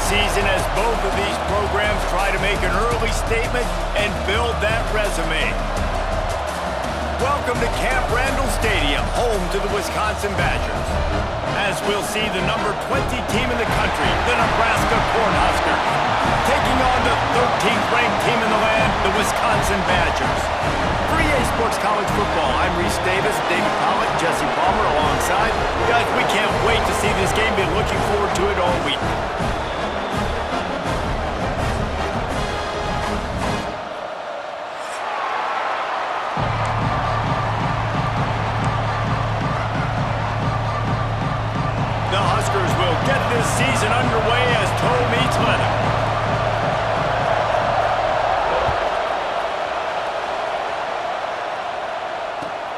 Season as both of these programs try to make an early statement and build that resume. Welcome to Camp Randall Stadium, home to the Wisconsin Badgers. As we'll see the number 20 team in the country, the Nebraska Cornhuskers, taking on the 13th ranked team in the land, the Wisconsin Badgers. For EA Sports College Football, I'm Reese Davis, David Pollock, Jesse Palmer alongside. Guys, we can't wait to see this game. Been looking forward to it all week. Get this season underway as toe meets leather.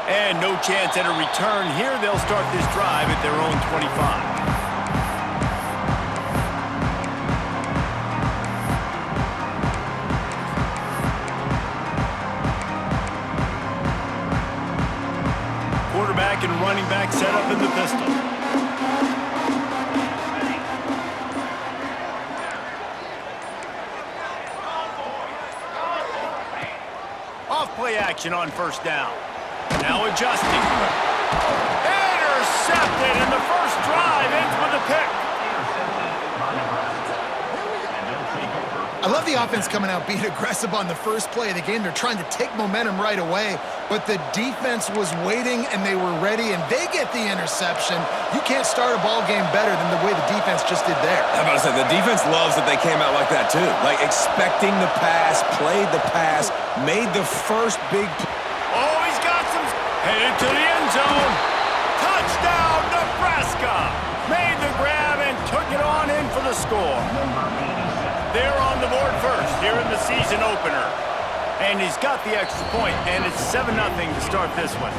And no chance at a return here. They'll start this drive at their own 25. Quarterback and running back set up in the pistol. Play action on first down. Now adjusting. Intercepted, and the first drive ends with a pick. I love the offense coming out being aggressive on the first play of the game. They're trying to take momentum right away, but the defense was waiting, and they were ready, and they get the interception. You can't start a ball game better than the way the defense just did there. I'm about to say, the defense loves that they came out like that, too. Like, expecting the pass, played the pass, made the first big... Oh, he's got some... Headed to the end zone. Touchdown, Nebraska! Made the grab and took it on in for the score. They're on the board first here in the season opener. And he's got the extra point, and it's 7-0 to start this one.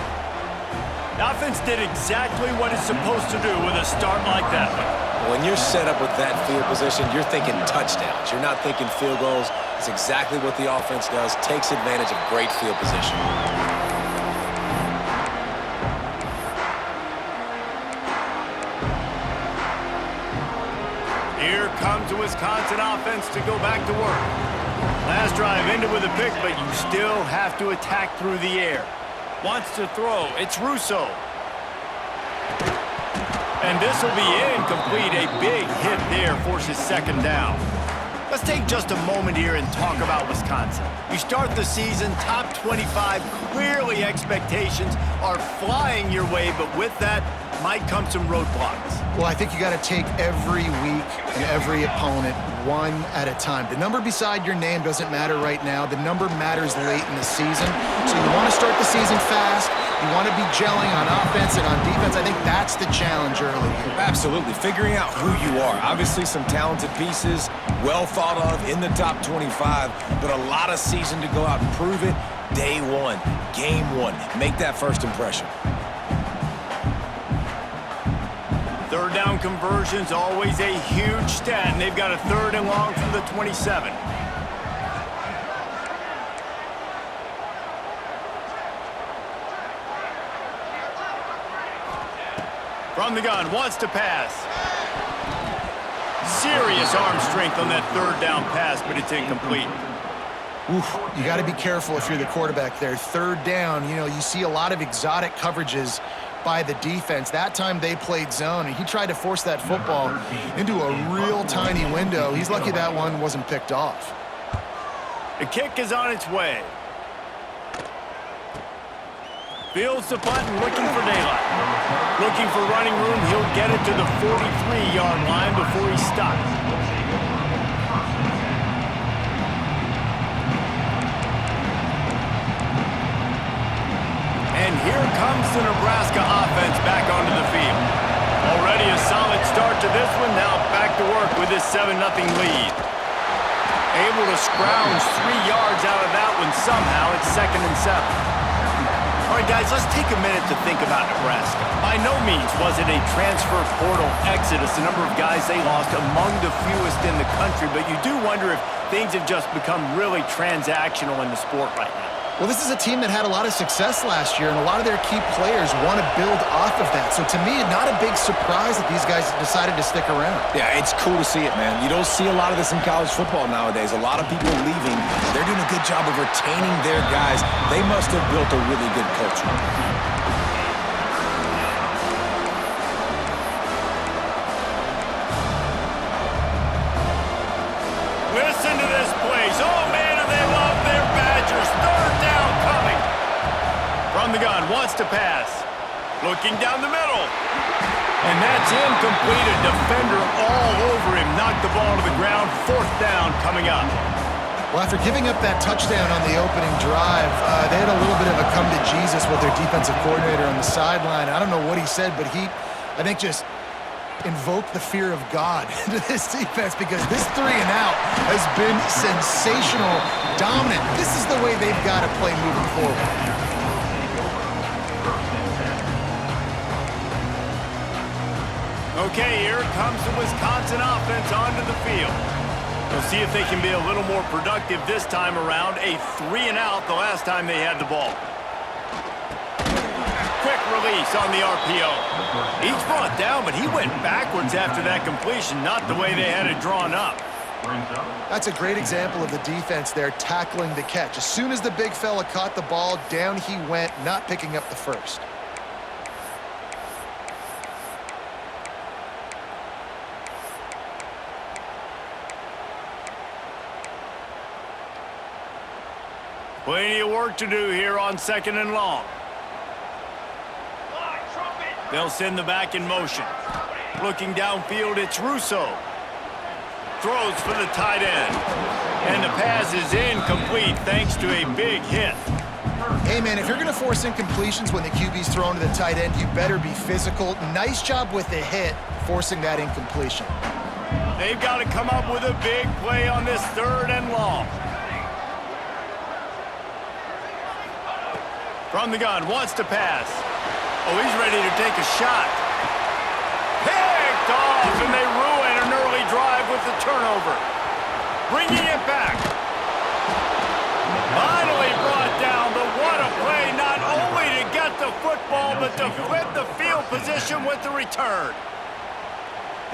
The offense did exactly what it's supposed to do with a start like that. When you're set up with that field position, you're thinking touchdowns. You're not thinking field goals. It's exactly what the offense does, takes advantage of great field position. Here comes the Wisconsin offense to go back to work. Last drive ended with a pick, but you still have to attack through the air. Wants to throw. It's Russo. And this will be incomplete. A big hit there forces second down. Let's take just a moment here and talk about Wisconsin. You start the season top 25. Clearly expectations are flying your way, but with that might come some roadblocks. Well, I think you got to take every week and every opponent one at a time. The number beside your name doesn't matter right now. The number matters late in the season. So you want to start the season fast. You want to be gelling on offense and on defense. I think that's the challenge early here. Absolutely. Figuring out who you are. Obviously some talented pieces, well thought of in the top 25, but a lot of season to go out and prove it. Day one, game one. Make that first impression. Third down conversion's always a huge stat, and they've got a third and long from the 27. From the gun, wants to pass. Serious arm strength on that third down pass, but it's incomplete. Oof, you got to be careful if you're the quarterback there. Third down, you see a lot of exotic coverages by the defense. That time they played zone, and he tried to force that football into a real tiny window. He's lucky that one wasn't picked off. The kick is on its way. Fields the punt and looking for daylight. Looking for running room. He'll get it to the 43-yard line before he stops. 7-0 lead. Able to scrounge 3 yards out of that one somehow. It's 2nd and 7. All right, guys, let's take a minute to think about Nebraska. By no means was it a transfer portal exodus, the number of guys they lost among the fewest in the country, but you do wonder if things have just become really transactional in the sport right now. Well, this is a team that had a lot of success last year, and a lot of their key players want to build off of that. So to me, not a big surprise that these guys decided to stick around. Yeah, it's cool to see it, man. You don't see a lot of this in college football nowadays. A lot of people leaving. They're doing a good job of retaining their guys. They must have built a really good culture. Listen to this place. Oh, man, do they love their Badgers. 3rd down coming. From the gun, wants to pass. Looking down the middle. And that's incomplete. A defender all over him. Knocked the ball to the ground. 4th down coming up. Well, after giving up that touchdown on the opening drive, they had a little bit of a come to Jesus with their defensive coordinator on the sideline. I don't know what he said, but he, I think, just invoked the fear of God into this defense, because this 3 and out has been sensational, dominant. This is the way they've got to play moving forward. Okay, here comes the Wisconsin offense onto the field. We'll see if they can be a little more productive this time around. A 3 and out the last time they had the ball. Quick release on the RPO. He's brought down, but he went backwards after that completion, not the way they had it drawn up. That's a great example of the defense there tackling the catch. As soon as the big fella caught the ball, down he went, not picking up the first. Plenty of work to do here on 2nd and long. They'll send the back in motion. Looking downfield, it's Russo. Throws for the tight end. And the pass is incomplete thanks to a big hit. Hey, man, if you're going to force incompletions when the QB's thrown to the tight end, you better be physical. Nice job with the hit, forcing that incompletion. They've got to come up with a big play on this 3rd and long. From the gun, wants to pass. Oh, he's ready to take a shot. Picked off, and they ruin an early drive with the turnover. Bringing it back. Finally brought down, but what a play, not only to get the football, but to flip the field position with the return.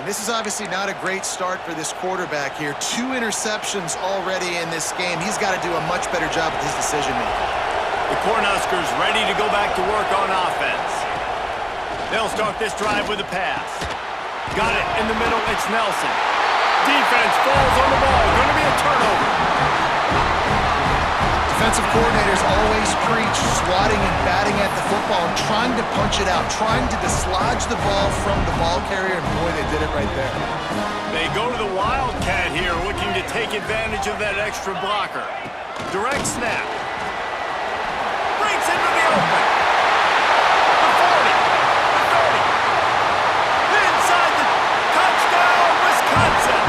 And this is obviously not a great start for this quarterback here. 2 interceptions already in this game. He's got to do a much better job with his decision-making. The Cornhuskers ready to go back to work on offense. They'll start this drive with a pass. Got it in the middle, it's Nelson. Defense falls on the ball, going to be a turnover. Defensive coordinators always preach swatting and batting at the football and trying to punch it out, trying to dislodge the ball from the ball carrier, and boy, they did it right there. They go to the Wildcat here, looking to take advantage of that extra blocker. Direct snap. Breaks into the open. The 40, the 30. Inside the touchdown, Wisconsin.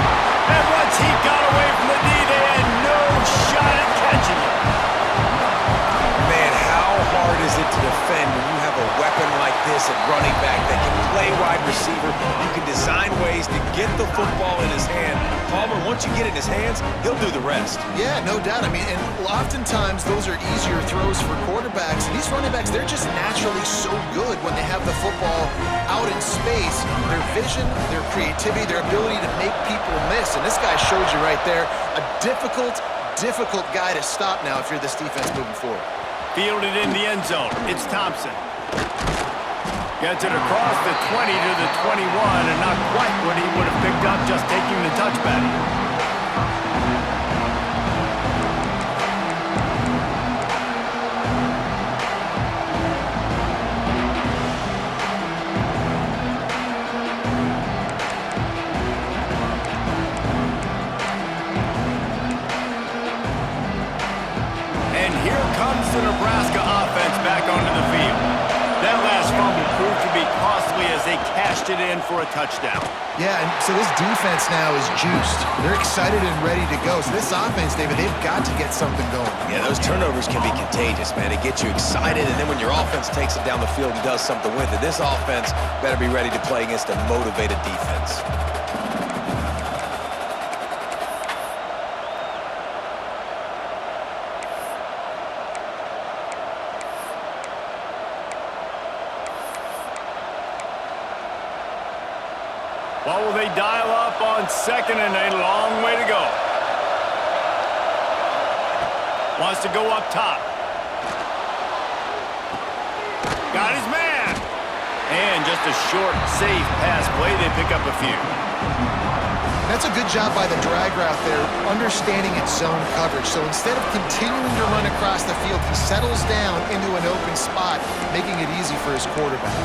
And once he got away from the knee, they had no shot at catching him. Man, how hard is it to defend when you have a weapon like this at running back that can play wide receiver? You can design ways to get the football in his hand. Palmer, once you get it in his hands, he'll do the rest. Yeah, no doubt. I mean, and oftentimes those are easier throws for quarterbacks. And these running backs, they're just naturally so good when they have the football out in space. Their vision, their creativity, their ability to make people miss. And this guy showed you right there, a difficult guy to stop now if you're this defense moving forward. Fielded in the end zone. It's Thompson. Gets it across the 20 to the 21, and not quite what he would have picked up just taking the touchback. And here comes the Nebraska offense back onto the field. That last fumble proved to be costly as they cashed it in for a touchdown. Yeah, and so this defense now is juiced. They're excited and ready to go. So this offense, David, they've got to get something going. Yeah, those turnovers can be contagious, man. It gets you excited, and then when your offense takes it down the field and does something with it, this offense better be ready to play against a motivated defense. What will they dial up on second and a long way to go? Wants to go up top. Got his man. And just a short, safe pass play. They pick up a few. That's a good job by the drag route there, understanding its zone coverage. So instead of continuing to run across the field, he settles down into an open spot, making it easy for his quarterback.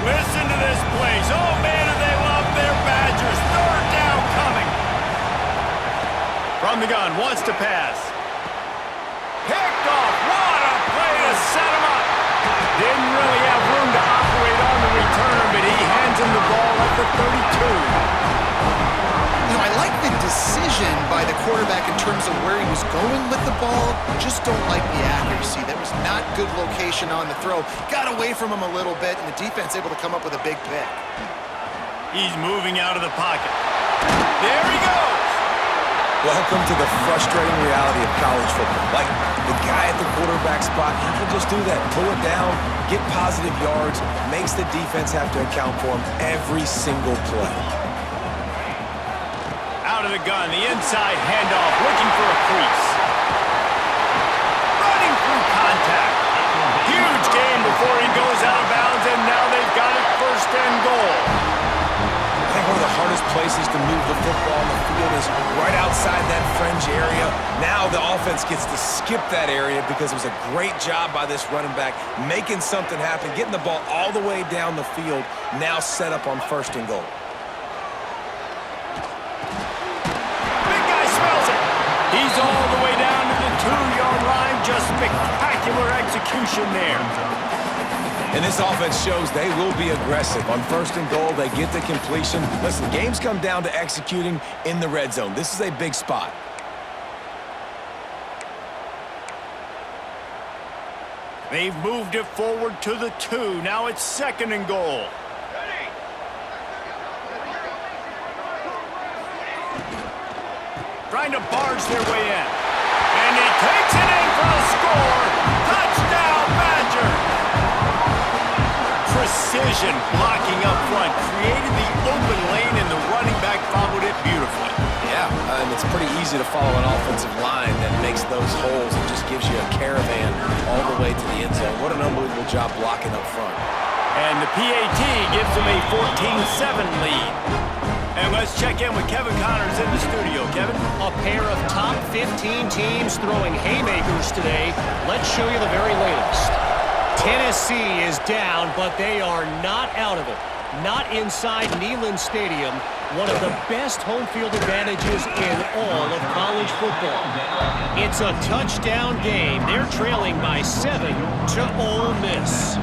Listen to this place. Oh, man, do they love their Badgers. Third down coming. From the gun, wants to pass. Picked off. What a play to set him up. Didn't really have room to operate on the return, but he hands him the ball at the 32. You know, I like the decision by the quarterback in terms of where he was going with the ball. Just don't like the accuracy. That was not good location on the throw. Got away from him a little bit, and the defense able to come up with a big pick. He's moving out of the pocket. There he goes. Welcome to the frustrating reality of college football. Like, the guy at the quarterback spot, he can just do that. Pull it down, get positive yards, makes the defense have to account for him every single play. Out of the gun, the inside handoff, looking for a crease. Running through contact. Huge gain before he goes out of bounds, and now they've got it first and goal. I think one of the hardest places to move the football on the field is right outside that fringe area. Now the offense gets to skip that area because it was a great job by this running back, making something happen, getting the ball all the way down the field, now set up on first and goal. He's all the way down to the 2-yard line. Just spectacular execution there. And this offense shows they will be aggressive. On first and goal, they get the completion. Listen, games come down to executing in the red zone. This is a big spot. They've moved it forward to the 2. Now it's second and goal. Trying to barge their way in. And he takes it in for a score. Touchdown, Badger. Precision blocking up front. Created the open lane, and the running back followed it beautifully. Yeah, and it's pretty easy to follow an offensive line that makes those holes and just gives you a caravan all the way to the end zone. What an unbelievable job blocking up front. And the PAT gives them a 14-7 lead. And let's check in with Kevin Connors in the studio. Kevin? A pair of top 15 teams throwing haymakers today. Let's show you the very latest. Tennessee is down, but they are not out of it. Not inside Neyland Stadium, one of the best home field advantages in all of college football. It's a touchdown game. They're trailing by 7 to Ole Miss.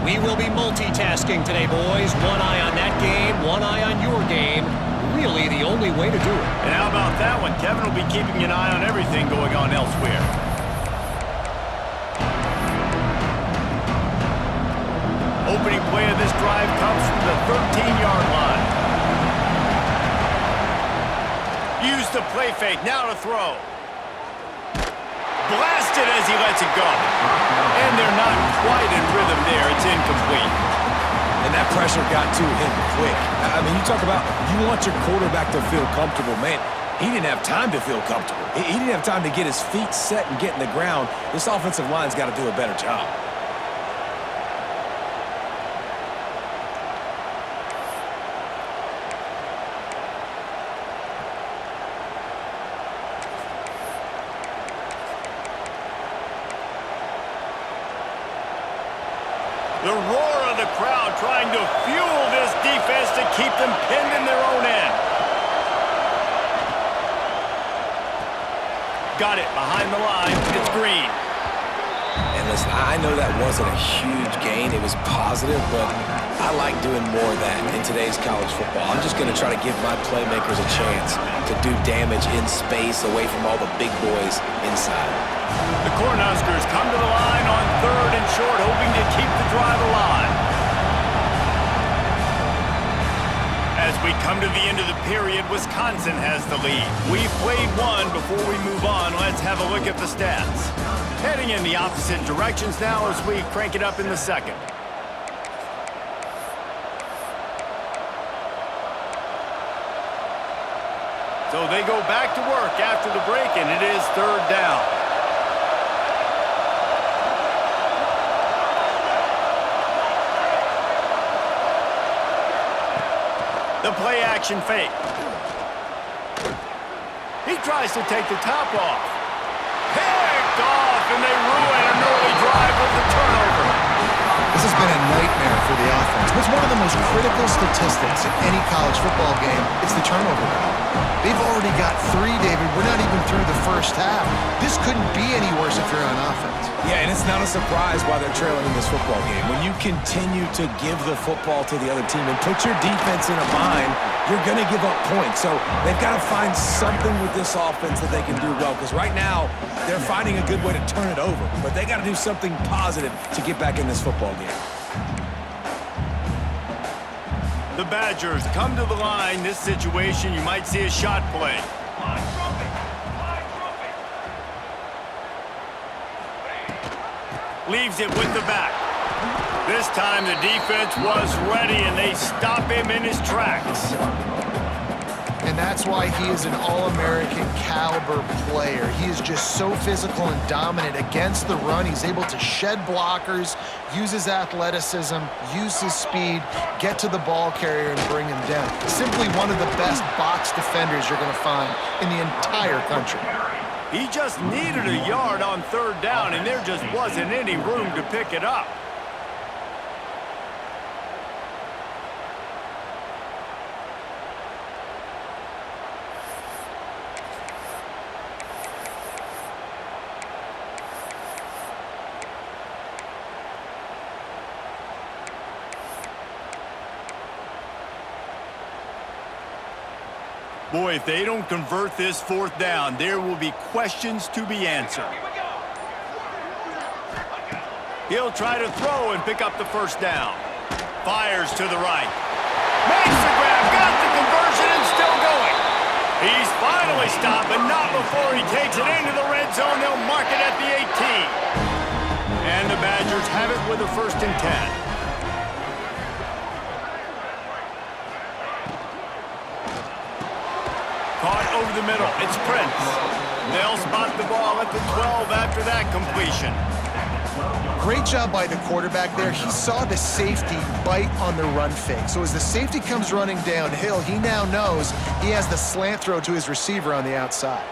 We will be multitasking today, boys. One eye on that game, one eye on your game. Really the only way to do it. And how about that one? Kevin will be keeping an eye on everything going on elsewhere. Opening play of this drive comes from the 13-yard line. Use the play fake, now to throw. Blasted as he lets it go. And they're not quite in rhythm there. It's incomplete. And that pressure got to him quick. I mean, you talk about you want your quarterback to feel comfortable. Man, he didn't have time to feel comfortable. He didn't have time to get his feet set and get in the ground. This offensive line's got to do a better job. The roar of the crowd trying to fuel this defense to keep them pinned in their own end. got it behind the line. It's Green. And listen, I know that wasn't a huge gain. It was positive, but I like doing more of that in today's college football. I'm just going to try to give my playmakers a chance to do damage in space away from all the big boys inside. The Cornhuskers come to the line on 3rd and short, hoping to keep the drive alive. As we come to the end of the period, Wisconsin has the lead. We've played one. Before we move on, let's have a look at the stats. Heading in the opposite directions now as we crank it up in the second. So they go back to work after the break, and it is 3rd down. The play action fake. He tries to take the top off. Picked off, and they ruin an early drive with the turnover. This has been a nightmare for the offense. What's one of the most critical statistics in any college football game? It's the turnover rate. They've already got 3, David. We're not even through the first half. This couldn't be any worse if you're on offense. Yeah, and it's not a surprise why they're trailing in this football game. When you continue to give the football to the other team and put your defense in a bind, you're going to give up points. So they've got to find something with this offense that they can do well, because right now they're finding a good way to turn it over. But they got to do something positive to get back in this football game. The Badgers come to the line. This situation, you might see a shot play. Leaves it with the back. This time the defense was ready, and they stop him in his tracks. And that's why he is an All-American caliber player. He is just so physical and dominant against the run. He's able to shed blockers, use his athleticism, use his speed, get to the ball carrier and bring him down. Simply one of the best box defenders you're going to find in the entire country. He just needed a yard on 3rd down, and there just wasn't any room to pick it up. Boy, if they don't convert this 4th down, there will be questions to be answered. He'll try to throw and pick up the 1st down. Fires to the right. Makes the grab, got the conversion, and still going. He's finally stopped, but not before he takes it into the red zone. They'll mark it at the 18. And the Badgers have it with a 1st and 10. Caught over the middle. It's Prince. They'll spot the ball at the 12 after that completion. Great job by the quarterback there. He saw the safety bite on the run fake. So as the safety comes running downhill, he now knows he has the slant throw to his receiver on the outside.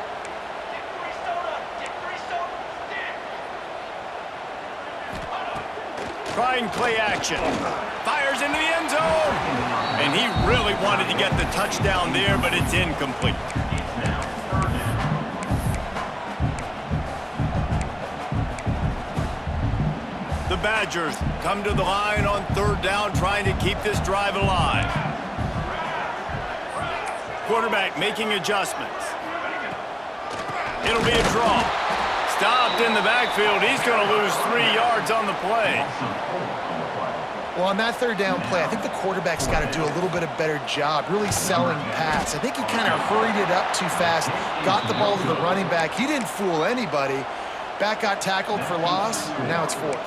Trying play action. Fires into the end zone. And he really wanted to get the touchdown there, but it's incomplete. The Badgers come to the line on 3rd down, trying to keep this drive alive. Quarterback making adjustments. It'll be a draw. Stopped in the backfield. He's going to lose 3 yards on the play. Well, on that 3rd down play, I think the quarterback's got to do a little bit of better job really selling pass. I think he kind of hurried it up too fast, got the ball to the running back. He didn't fool anybody. Back got tackled for loss. Now it's 4th.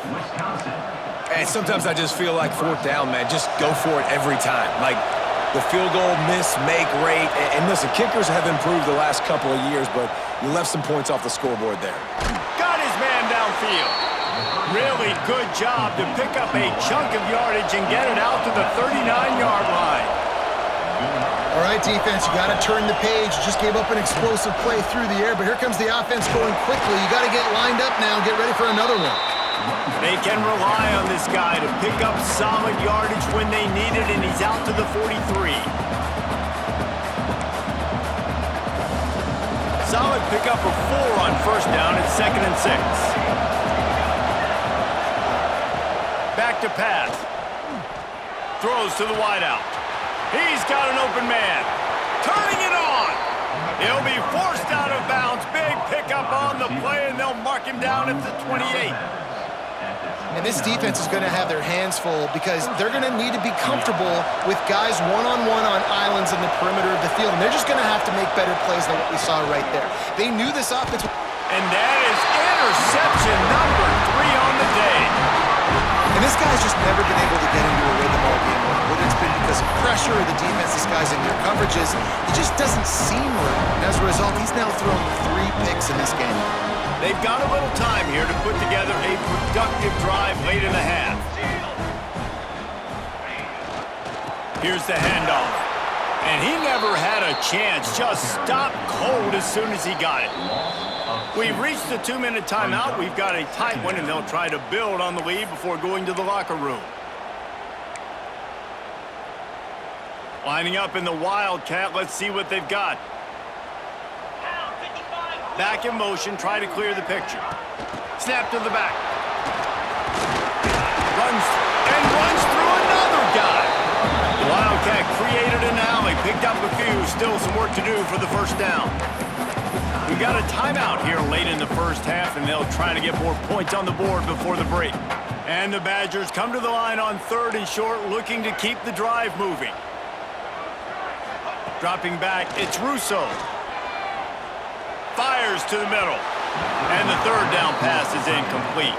And sometimes I just feel like 4th down, man, just go for it every time. Like the field goal miss-make rate. And listen, kickers have improved the last couple of years, but you left some points off the scoreboard there. Got his man downfield. Really good job to pick up a chunk of yardage and get it out to the 39-yard line. All right, defense, you got to turn the page. You just gave up an explosive play through the air, but here comes the offense going quickly. You got to get lined up now and get ready for another one. They can rely on this guy to pick up solid yardage when they need it, and he's out to the 43. solid pickup of 4 on first down at 2nd and 6. Back to pass. Throws to the wideout. He's got an open man. Turning it on. He'll be forced out of bounds. Big pickup on the play, and they'll mark him down at the 28. And this defense is going to have their hands full because they're going to need to be comfortable with guys one-on-one on islands in the perimeter of the field, and they're just going to have to make better plays than what we saw right there. They knew this offense. And that is interception number 3 on the day. And this guy's just never been able to get into a rhythm all game long. Whether it's been because of pressure or the defense disguising their coverages, he just doesn't seem right. And as a result, he's now thrown 3 picks in this game. They've got a little time here to put together a productive drive late in the half. Here's the handoff. And he never had a chance. Just stopped cold as soon as he got it. We've reached the 2-minute timeout. We've got a tight one, and they'll try to build on the lead before going to the locker room. Lining up in the Wildcat. Let's see what they've got. Back in motion, try to clear the picture. Snap to the back. Runs through another guy. The Wildcat created an alley, picked up a few. Still some work to do for the first down. We've got a timeout here late in the first half, and they'll try to get more points on the board before the break. And the Badgers come to the line on 3rd and short, looking to keep the drive moving. Dropping back, it's Russo. Fires to the middle. And the 3rd down pass is incomplete.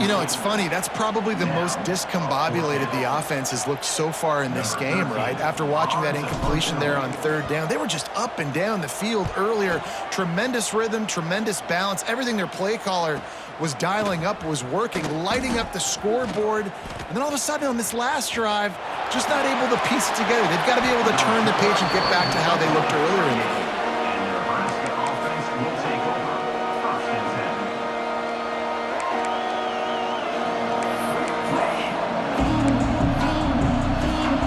You know, it's funny. That's probably the most discombobulated the offense has looked so far in this game, right? After watching that incompletion there on 3rd down, they were just up and down the field earlier. Tremendous rhythm, tremendous balance. Everything their play caller was dialing up was working, lighting up the scoreboard. And then all of a sudden on this last drive, just not able to piece it together. They've got to be able to turn the page and get back to how they looked earlier in the game.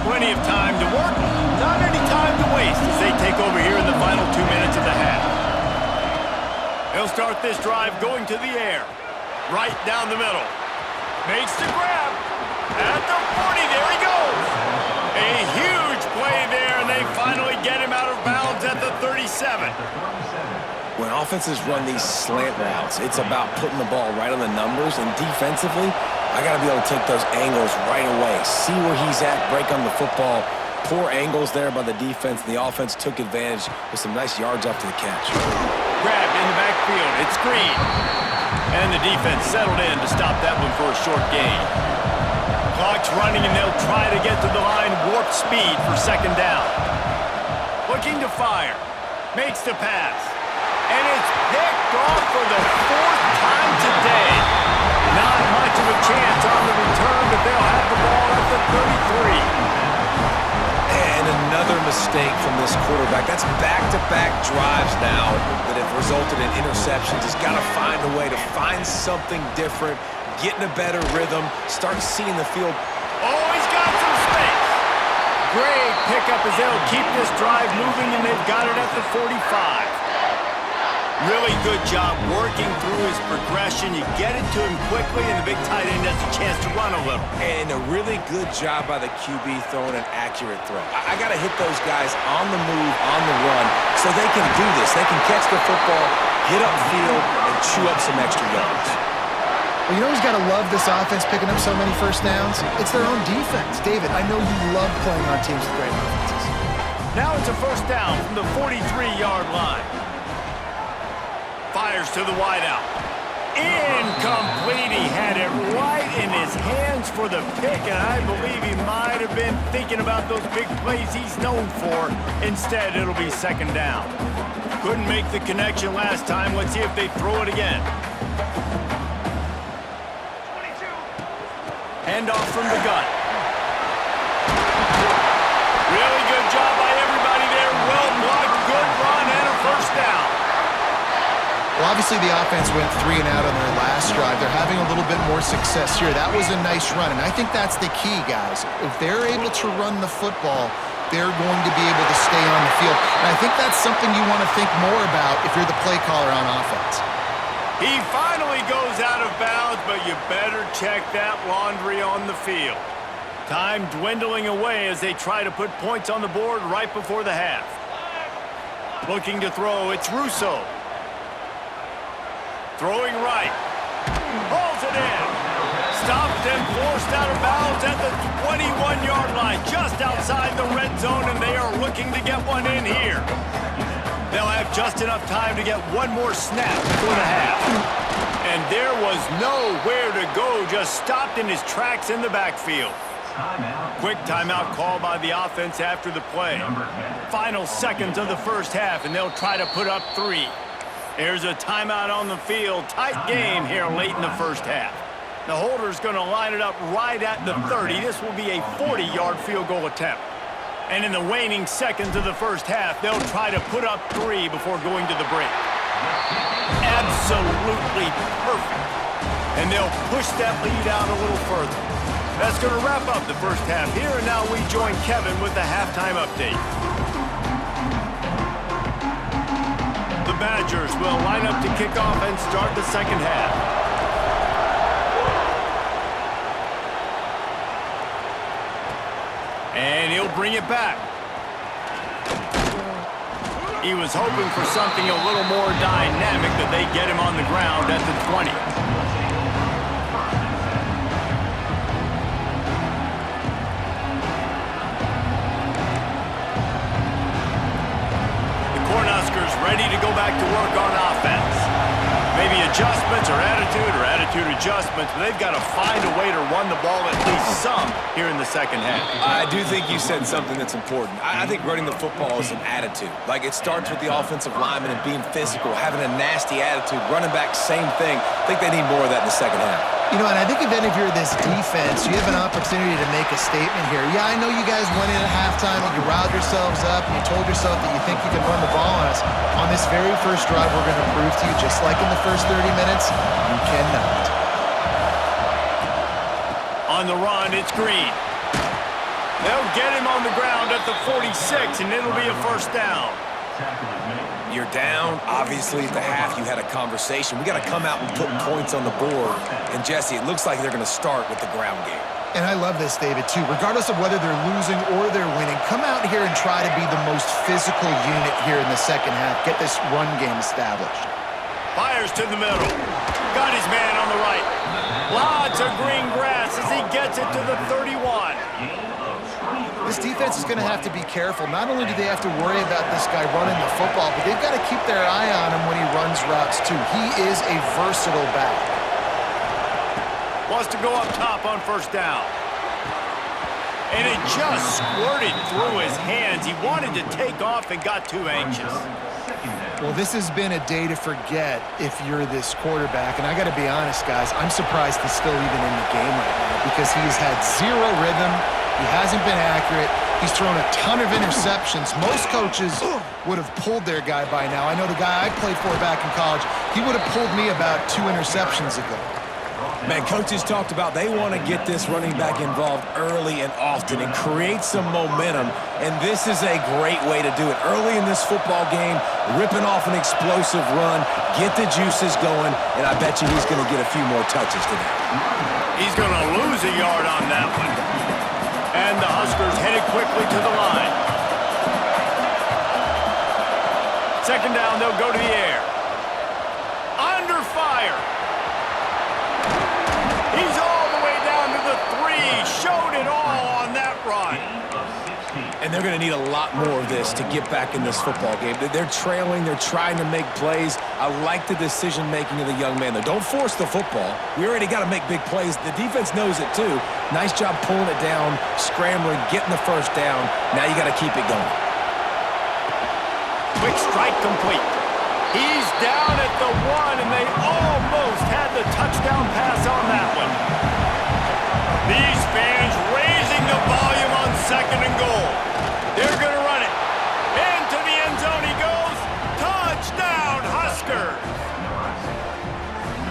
Plenty of time to work, not any time to waste as they take over here in the final 2 minutes of the half. They'll start this drive going to the air. Right down the middle. Makes the grab. At the 40, there he goes. A huge play there, and they finally get him out of bounds at the 37. When offenses run these slant routes, it's about putting the ball right on the numbers, and defensively, I got to be able to take those angles right away. See where he's at, break on the football. Poor angles there by the defense. The offense took advantage with some nice yards after the catch. Grabbed in the backfield. It's Green. And the defense settled in to stop that one for a short gain. Clock's running, and they'll try to get to the line warp speed for 2nd down. Looking to fire. Makes the pass. And it's picked off for the 4th time today. Not much of a chance on the return, but they'll have the ball at the 33. And another mistake from this quarterback. That's back-to-back drives now that have resulted in interceptions. He's got to find a way to find something different, get in a better rhythm, start seeing the field. Oh, he's got some space. Great pickup as they'll keep this drive moving, and they've got it at the 45. Really good job working through his progression. You get it to him quickly, and the big tight end has a chance to run a little. And a really good job by the QB throwing an accurate throw. I got to hit those guys on the move, on the run, so they can do this. They can catch the football, get upfield, and chew up some extra yards. Well, you know who's got to love this offense picking up so many first downs? It's their own defense. David, I know you love playing on teams with great offenses. Now it's a first down from the 43-yard line. Fires to the wideout. Incomplete. He had it right in his hands for the pick, and I believe he might have been thinking about those big plays he's known for. Instead, it'll be 2nd down. Couldn't make the connection last time. Let's see if they throw it again. Handoff from the gun. Really good job by everybody there. Well blocked, good run, and a first down. Well, obviously the offense went 3 and out on their last drive. They're having a little bit more success here. That was a nice run, and I think that's the key, guys. If they're able to run the football, they're going to be able to stay on the field. And I think that's something you want to think more about if you're the play caller on offense. He finally goes out of bounds, but you better check that laundry on the field. Time dwindling away as they try to put points on the board right before the half. Looking to throw, it's Russo. Throwing right. Hauls it in. Stopped and forced out of bounds at the 21-yard line, just outside the red zone, and they are looking to get one in here. They'll have just enough time to get one more snap before the half. And there was nowhere to go, just stopped in his tracks in the backfield. Quick timeout call by the offense after the play. Final seconds of the first half, and they'll try to put up 3. There's a timeout on the field. Tight game here late in the first half. The holder's going to line it up right at the 30. This will be a 40-yard field goal attempt. And in the waning seconds of the first half, they'll try to put up 3 before going to the break. Absolutely perfect. And they'll push that lead out a little further. That's going to wrap up the first half here, and now we join Kevin with the halftime update. The Badgers will line up to kick off and start the second half. And he'll bring it back. He was hoping for something a little more dynamic, that they get him on the ground at the 20. The Cornhuskers ready to go back to work on offense. Maybe adjustments or attitude adjustments, but they've got to find a way to run the ball at least some here in the second half. I do think you said something that's important. I think running the football is an attitude. Like, it starts with the offensive lineman and being physical, having a nasty attitude. Running back, same thing. I think they need more of that in the second half. You know, and I think even if you're this defense, you have an opportunity to make a statement here. Yeah, I know you guys went in at halftime and you riled yourselves up and you told yourself that you think you can run the ball on us. On this very first drive, we're going to prove to you, just like in the first 30 minutes, you cannot. On the run, it's Green. They'll get him on the ground at the 46, and it'll be a first down. You're down. Obviously, at the half, you had a conversation. We got to come out and put points on the board. And, Jesse, it looks like they're going to start with the ground game. And I love this, David, too. Regardless of whether they're losing or they're winning, come out here and try to be the most physical unit here in the second half. Get this run game established. Fires to the middle. Got his man on the right. Lots of green grass as he gets it to the 31. This defense is going to have to be careful. Not only do they have to worry about this guy running the football, but they've got to keep their eye on him when he runs routes, too. He is a versatile back. Wants to go up top on first down. And it just squirted through his hands. He wanted to take off and got too anxious. Well, this has been a day to forget if you're this quarterback. And I got to be honest, guys, I'm surprised he's still even in the game right now because he's had zero rhythm. He hasn't been accurate. He's thrown a ton of interceptions. Most coaches would have pulled their guy by now. I know the guy I played for back in college, he would have pulled me about 2 interceptions ago. Man, coaches talked about they want to get this running back involved early and often and create some momentum, and this is a great way to do it. Early in this football game, ripping off an explosive run, get the juices going, and I bet you he's going to get a few more touches today. He's going to lose a yard on that one. And the Huskers headed quickly to the line. Second down, they'll go to the air. Under fire. He's all the way down to the 3. Showed it all on that run. And they're going to need a lot more of this to get back in this football game. They're trailing. They're trying to make plays. I like the decision-making of the young man, though. Don't force the football. We already got to make big plays. The defense knows it, too. Nice job pulling it down, scrambling, getting the first down. Now you got to keep it going. Quick strike complete. He's down at the 1, and they almost had the touchdown pass on that one. These fans raising the volume on second and goal. They're going to run it. Into the end zone he goes. Touchdown, Huskers.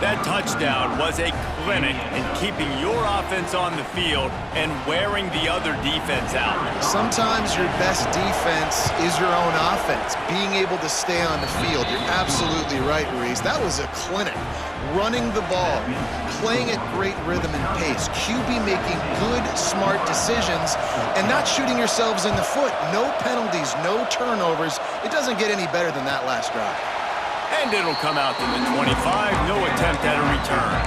That touchdown touchdown was a clinic in keeping your offense on the field and wearing the other defense out. Sometimes your best defense is your own offense, being able to stay on the field. You're absolutely right, Reese. That was a clinic. Running the ball, playing at great rhythm and pace, QB making good, smart decisions, and not shooting yourselves in the foot. No penalties, no turnovers. It doesn't get any better than that last drive. And it'll come out to the 25, no attempt at a return.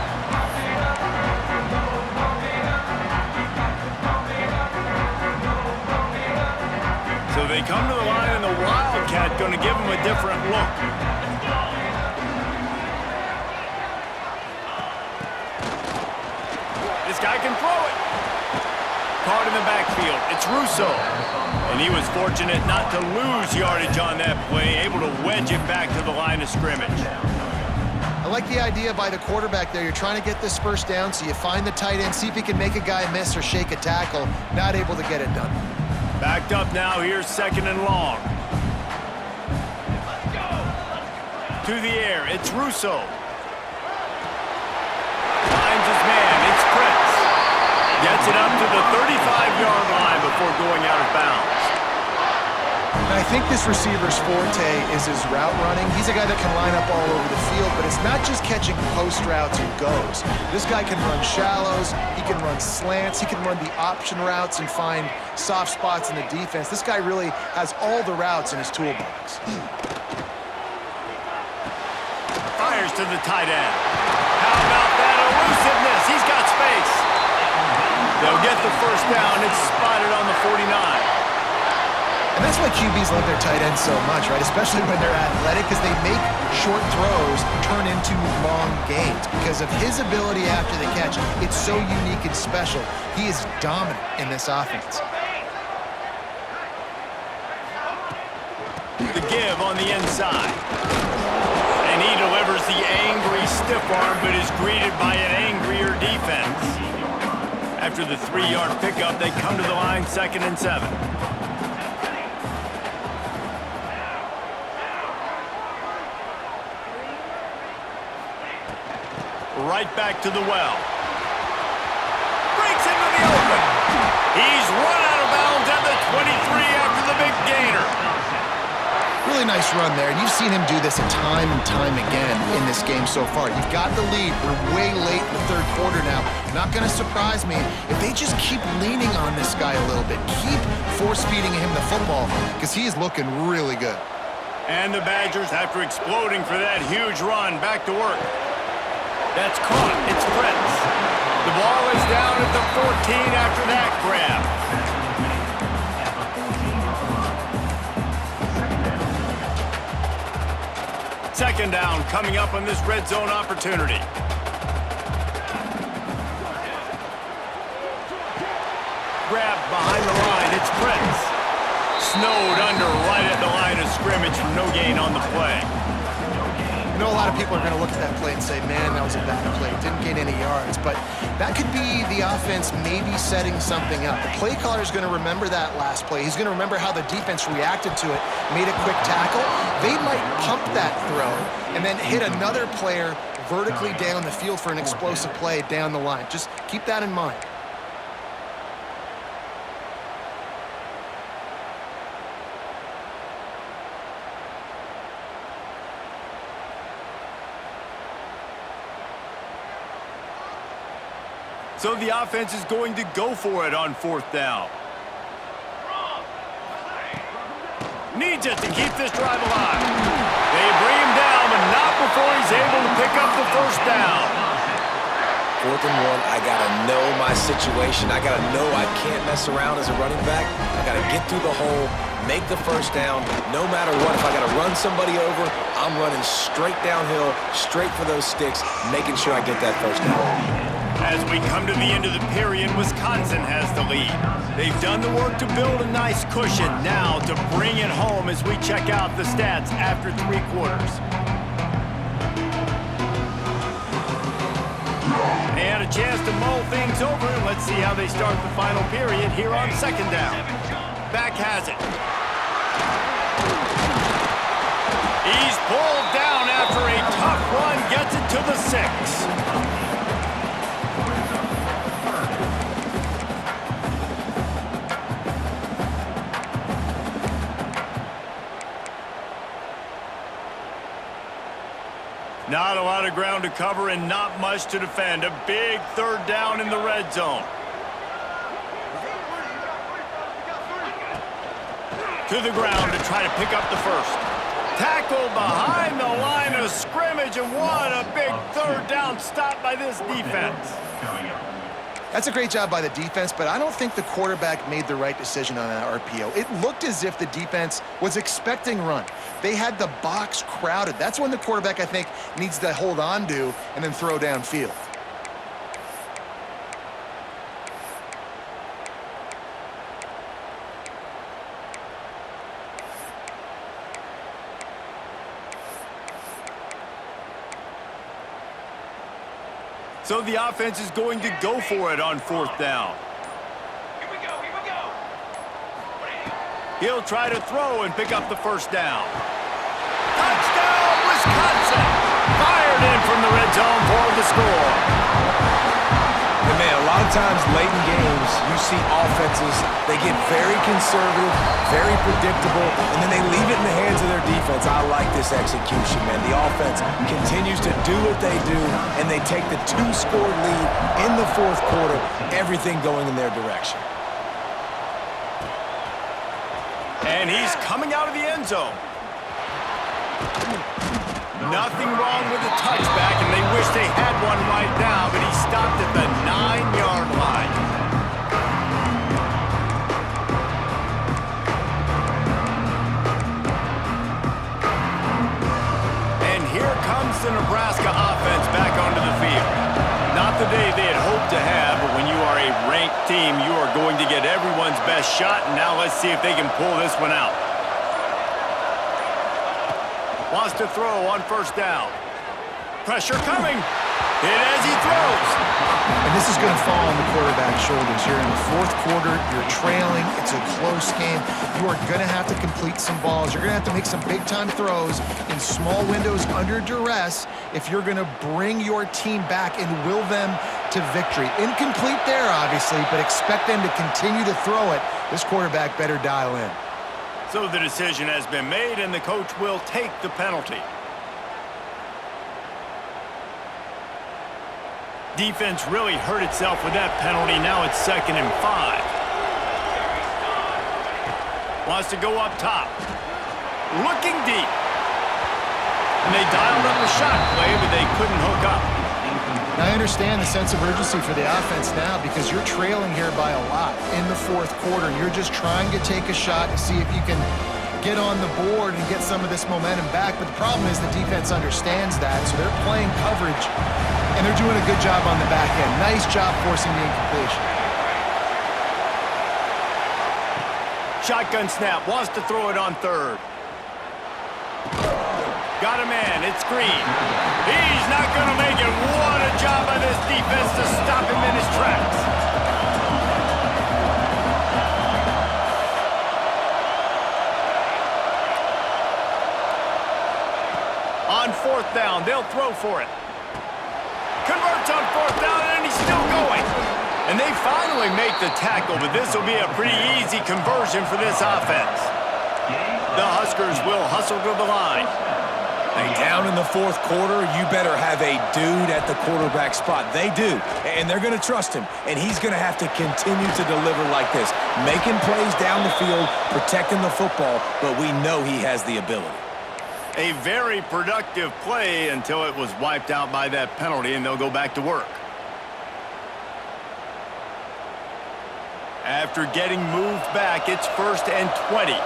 So they come to the line, and the Wildcat going to give them a different look. This guy can throw it. Caught in the backfield. It's Russo. And he was fortunate not to lose yardage on that play, able to wedge it back to the line of scrimmage. I like the idea by the quarterback there. You're trying to get this first down, so you find the tight end, see if he can make a guy miss or shake a tackle. Not able to get it done. Backed up now. Here's second and long. To the air. It's Russo. Finds his man. It's Prince. Gets it up to the 35-yard line before going out of bounds. And I think this receiver's forte is his route running. He's a guy that can line up all over the field, but it's not just catching post routes and goes. This guy can run shallows, he can run slants, he can run the option routes and find soft spots in the defense. This guy really has all the routes in his toolbox. Fires to the tight end. How about that elusiveness? He's got space. They'll get the first down. It's spotted on the 49. And that's why QBs love their tight ends so much, right? Especially when they're athletic, because they make short throws turn into long gains. Because of his ability after the catch, it's so unique and special. He is dominant in this offense. The give on the inside. And he delivers the angry stiff arm, but is greeted by an angrier defense. After the 3-yard pickup, they come to the line, 2nd and 7. Right back to the well. Breaks into the open. He's run out of bounds at the 23 after the big gainer. Really nice run there, and you've seen him do this time and time again in this game so far. You've got the lead. We're way late in the third quarter now. Not going to surprise me if they just keep leaning on this guy a little bit. Keep force-feeding him the football, because he is looking really good. And the Badgers, after exploding for that huge run, back to work. That's caught. It's Prince. The ball is down at the 14 after that grab. Second down coming up on this red zone opportunity. Grabbed behind the line. It's Prince. Snowed under right at the line of scrimmage for no gain on the play. I know a lot of people are going to look at that play and say, man, that was a bad play. It didn't gain any yards. But that could be the offense maybe setting something up. The play caller is going to remember that last play. He's going to remember how the defense reacted to it, made a quick tackle. They might pump that throw and then hit another player vertically down the field for an explosive play down the line. Just keep that in mind. So the offense is going to go for it on 4th down. Needs it to keep this drive alive. They bring him down, but not before he's able to pick up the first down. 4th and 1, I got to know my situation. I got to know I can't mess around as a running back. I got to get through the hole, make the first down. No matter what, if I got to run somebody over, I'm running straight downhill, straight for those sticks, making sure I get that first down. As we come to the end of the period, Wisconsin has the lead. They've done the work to build a nice cushion. Now to bring it home as we check out the stats after 3 quarters. And a chance to mull things over. Let's see how they start the final period here on 2nd down. Back has it. He's pulled down after a tough run, gets it to the 6. Not a lot of ground to cover and not much to defend. A big 3rd down in the red zone. To the ground to try to pick up the first. Tackle behind the line of scrimmage, and what a big 3rd down stop by this defense. That's a great job by the defense, but I don't think the quarterback made the right decision on that RPO. It looked as if the defense was expecting run. They had the box crowded. That's when the quarterback, I think, needs to hold on to and then throw downfield. So the offense is going to go for it on 4th down. Here we go. He'll try to throw and pick up the first down. Touchdown, Wisconsin! Fired in from the red zone for the score. And man, a lot of times late in games, you see offenses, they get very conservative, very predictable, and then they leave it in the hands of their defense. I like this execution, man. The offense continues to do what they do, and they take the 2-score lead in the 4th quarter, everything going in their direction. And he's coming out of the end zone. Nothing wrong with the touchback, and they wish they had one right now, but he stopped at the 9-yard line. And here comes the Nebraska offense back onto the field. Not the day they had hoped to have, but when you are a ranked team, you are going to get everyone's best shot, and now let's see if they can pull this one out. Wants to throw on 1st down. Pressure coming. Hit as he throws. And this is going to fall on the quarterback's shoulders. You're in the 4th quarter. You're trailing. It's a close game. You are going to have to complete some balls. You're going to have to make some big-time throws in small windows under duress if you're going to bring your team back and will them to victory. Incomplete there, obviously, but expect them to continue to throw it. This quarterback better dial in. So the decision has been made, and the coach will take the penalty. Defense really hurt itself with that penalty. Now it's 2nd and 5. Wants to go up top. Looking deep. And they dialed up the shot play, but they couldn't hook up. Now, I understand the sense of urgency for the offense now because you're trailing here by a lot in the 4th quarter. You're just trying to take a shot to see if you can get on the board and get some of this momentum back. But the problem is the defense understands that, so they're playing coverage, and they're doing a good job on the back end. Nice job forcing the incompletion. Shotgun snap. Wants to throw it on 3rd. Got a man. It's Green. He's not going to make it. What a job by this defense to stop him in his tracks. On 4th down, they'll throw for it. Converts on 4th down, and he's still going. And they finally make the tackle, but this will be a pretty easy conversion for this offense. The Huskers will hustle to the line. Hey, down in the 4th quarter, you better have a dude at the quarterback spot. They do, and they're going to trust him, and he's going to have to continue to deliver like this, making plays down the field, protecting the football, but we know he has the ability. A very productive play until it was wiped out by that penalty, and they'll go back to work. After getting moved back, it's 1st and 20.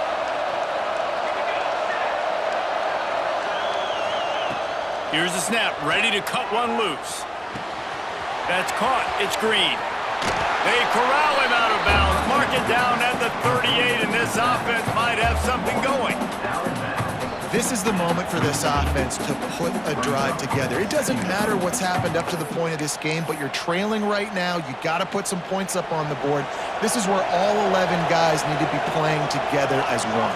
Here's the snap, ready to cut one loose. That's caught. It's Green. They corral him out of bounds, mark it down at the 38, and this offense might have something going. This is the moment for this offense to put a drive together. It doesn't matter what's happened up to the point of this game, but you're trailing right now. You got to put some points up on the board. This is where all 11 guys need to be playing together as one.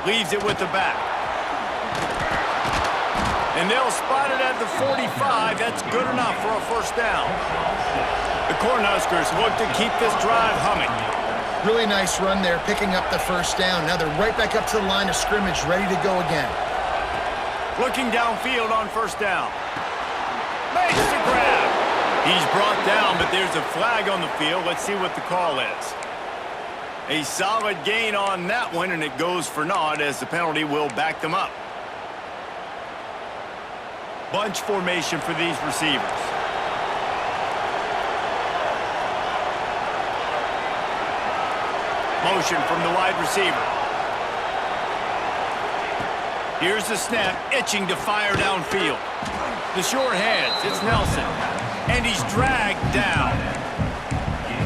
Leaves it with the back. And they'll spot it at the 45. That's good enough for a first down. The Cornhuskers look to keep this drive humming. Really nice run there, picking up the first down. Now they're right back up to the line of scrimmage, ready to go again. Looking downfield on first down. Makes the grab. He's brought down, but there's a flag on the field. Let's see what the call is. A solid gain on that one, and it goes for naught as the penalty will back them up. Bunch formation for these receivers. Motion from the wide receiver. Here's the snap, itching to fire downfield. The sure hands, it's Nelson. And he's dragged down.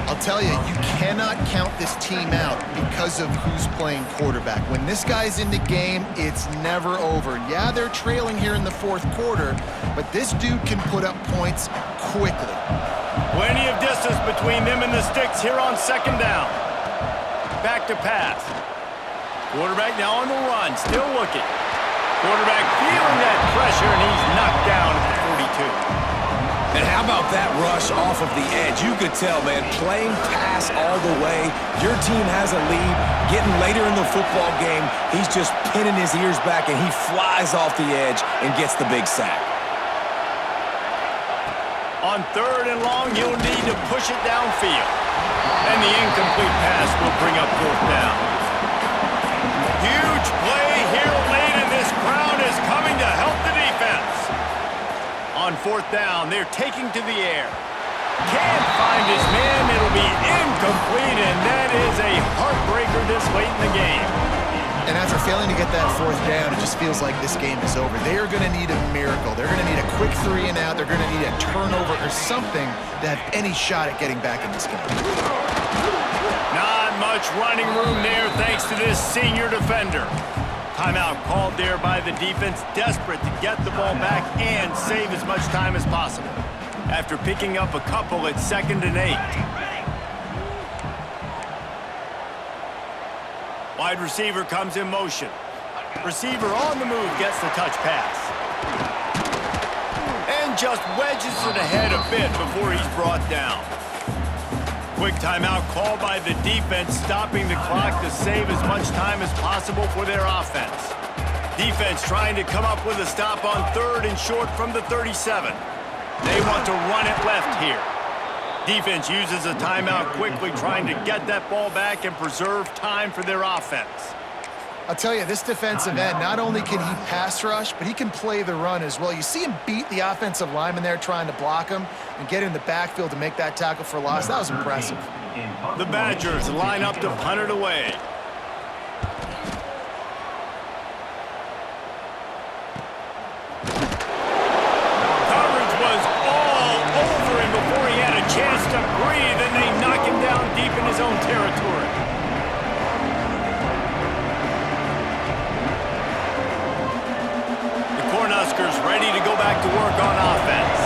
I'll tell you, you cannot count this team out because of who's playing quarterback. When this guy's in the game, it's never over. Yeah, they're trailing here in the fourth quarter, but this dude can put up points quickly. Plenty of distance between them and the sticks here on second down. Back to pass. Quarterback now on the run, still looking. Quarterback feeling that pressure, and he's knocked down at the 42. And how about that rush off of the edge? You could tell, man, playing pass all the way. Your team has a lead. Getting later in the football game, he's just pinning his ears back, and he flies off the edge and gets the big sack. On third and long, you'll need to push it downfield. And the incomplete pass will bring up fourth down. Huge play here late, and this crowd is coming to help the defense. On fourth down, they're taking to the air. Can't find his man. It'll be incomplete, and that is a heartbreaker this late in the game. And after failing to get that fourth down, it just feels like this game is over. They are going to need a miracle. They're going to need a quick 3 and out. They're going to need a turnover or something to have any shot at getting back in this game. Not much running room there thanks to this senior defender. Timeout called there by the defense, desperate to get the ball back and save as much time as possible. After picking up a couple at 2nd and 8. Wide receiver comes in motion. Receiver on the move gets the touch pass. And just wedges it ahead a bit before he's brought down. Quick timeout called by the defense, stopping the clock to save as much time as possible for their offense. Defense trying to come up with a stop on 3rd and short from the 37. They want to run it left here. Defense uses a timeout quickly, trying to get that ball back and preserve time for their offense. I'll tell you, this defensive end, not only can he pass rush, but he can play the run as well. You see him beat the offensive lineman there trying to block him and get in the backfield to make that tackle for loss. That was impressive. The Badgers line up to punt it away. Coverage was all over him before he had a chance to breathe, and they knock him down deep in his own territory. Cornhuskers ready to go back to work on offense.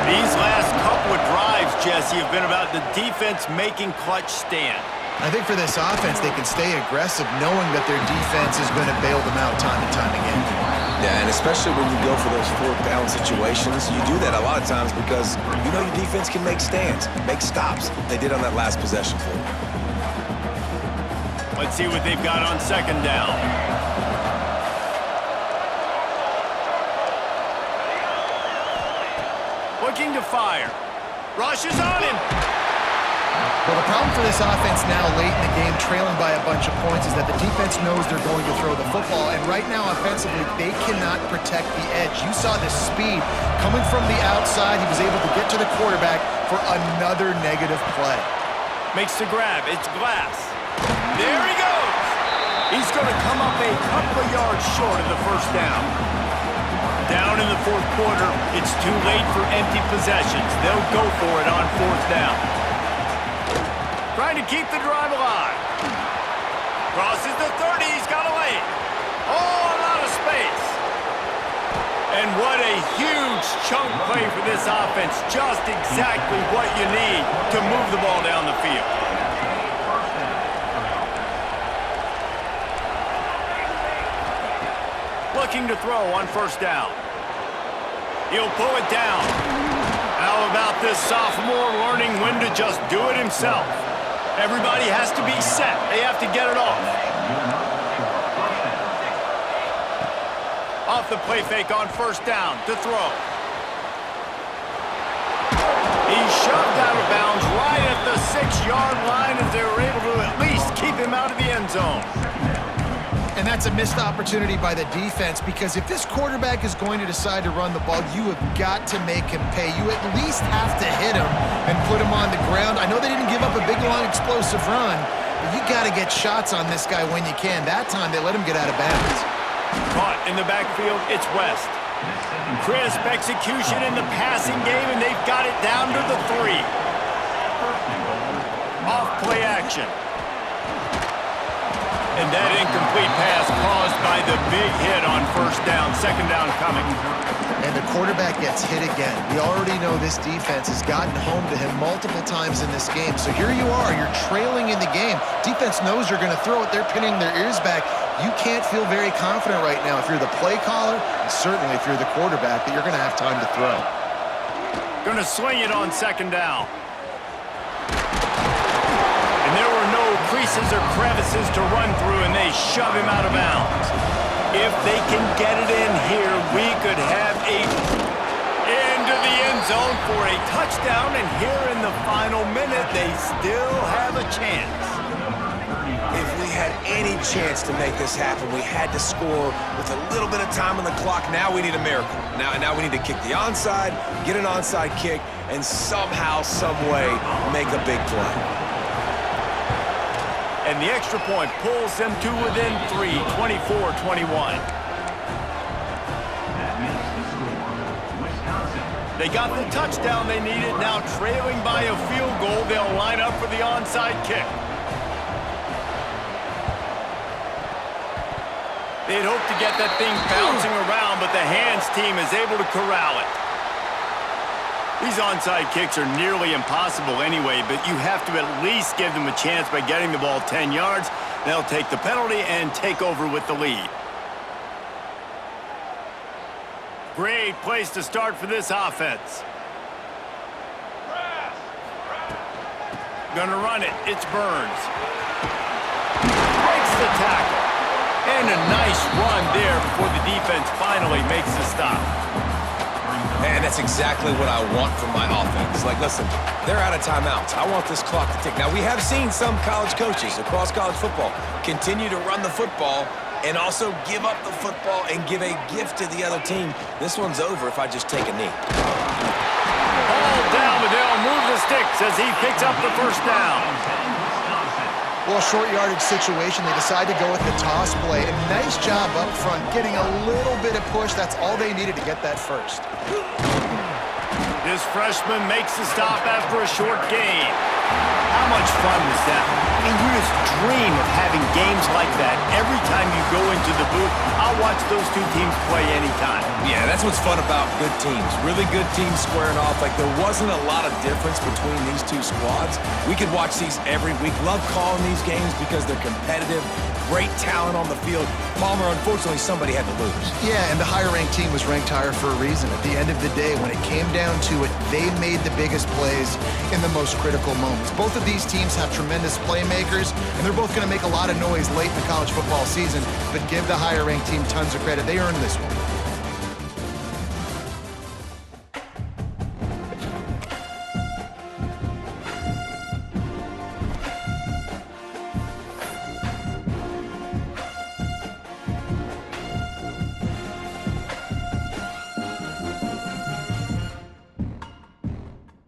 These last couple of drives, Jesse, have been about the defense making clutch stand. I think for this offense, they can stay aggressive knowing that their defense is going to bail them out time and time again. Yeah, and especially when you go for those fourth down situations, you do that a lot of times because you know your defense can make stands, make stops. They did on that last possession for you. Let's see what they've got on second down. Looking to fire. Rushes on him. Well, the problem for this offense now late in the game, trailing by a bunch of points, is that the defense knows they're going to throw the football. And right now, offensively, they cannot protect the edge. You saw the speed coming from the outside. He was able to get to the quarterback for another negative play. Makes the grab. It's Glass. There he goes. He's going to come up a couple of yards short of the first down. Down in the fourth quarter, it's too late for empty possessions. They'll go for it on fourth down. Trying to keep the drive alive. Crosses the 30, he's got a lane. Oh, a lot of space. And what a huge chunk play for this offense. Just exactly what you need to move the ball down the field. Looking to throw on first down. He'll pull it down. How about this sophomore learning when to just do it himself? Everybody has to be set. They have to get it off. Off the play fake on first down to throw. He's shoved out of bounds right at the 6-yard line as they were able to at least keep him out of the end zone. And that's a missed opportunity by the defense, because if this quarterback is going to decide to run the ball, you have got to make him pay. You at least have to hit him and put him on the ground. I know they didn't give up a big, long, explosive run, but you got to get shots on this guy when you can. That time, they let him get out of bounds. Caught in the backfield, it's West. Crisp execution in the passing game, and they've got it down to the 3. Off play action. And that incomplete pass caused by the big hit on first down. Second down coming. And the quarterback gets hit again. We already know this defense has gotten home to him multiple times in this game. So here you are, you're trailing in the game. Defense knows you're going to throw it. They're pinning their ears back. You can't feel very confident right now if you're the play caller, and certainly if you're the quarterback, that you're going to have time to throw. Going to swing it on second down. And there were no creases or crevices to run through, and they shove him out of bounds. If they can get it in here, we could have a into the end zone for a touchdown, and here in the final minute, they still have a chance. If we had any chance to make this happen, we had to score with a little bit of time on the clock. Now we need a miracle. Now we need to kick the onside, get an onside kick, and somehow, some way, make a big play. And the extra point pulls them to within 3, 24-21. They got the touchdown they needed. Now trailing by a field goal, they'll line up for the onside kick. They'd hoped to get that thing bouncing around, but the hands team is able to corral it. These onside kicks are nearly impossible anyway, but you have to at least give them a chance by getting the ball 10 yards. They'll take the penalty and take over with the lead. Great place to start for this offense. Gonna run it. It's Burns. Breaks the tackle. And a nice run there before the defense finally makes the stop. And that's exactly what I want from my offense. Like, listen, they're out of timeouts. I want this clock to tick. Now, we have seen some college coaches across college football continue to run the football and also give up the football and give a gift to the other team. This one's over if I just take a knee. Ball down, but they'll move the sticks as he picks up the first down. Well, short yardage situation, they decide to go with the toss play. And nice job up front, getting a little bit of push. That's all they needed to get that first. This freshman makes the stop after a short gain. How much fun was that? I mean, you just dream of having games like that every time you go into the booth. I'll watch those two teams play anytime. Yeah, that's what's fun about good teams. Really good teams squaring off. Like, there wasn't a lot of difference between these two squads. We could watch these every week. Love calling these games because they're competitive. Great talent on the field. Palmer, unfortunately, somebody had to lose. Yeah, and the higher-ranked team was ranked higher for a reason. At the end of the day, when it came down to it, they made the biggest plays in the most critical moments. Both of these teams have tremendous playmakers, and they're both going to make a lot of noise late in the college football season, but give the higher-ranked team tons of credit. They earned this one.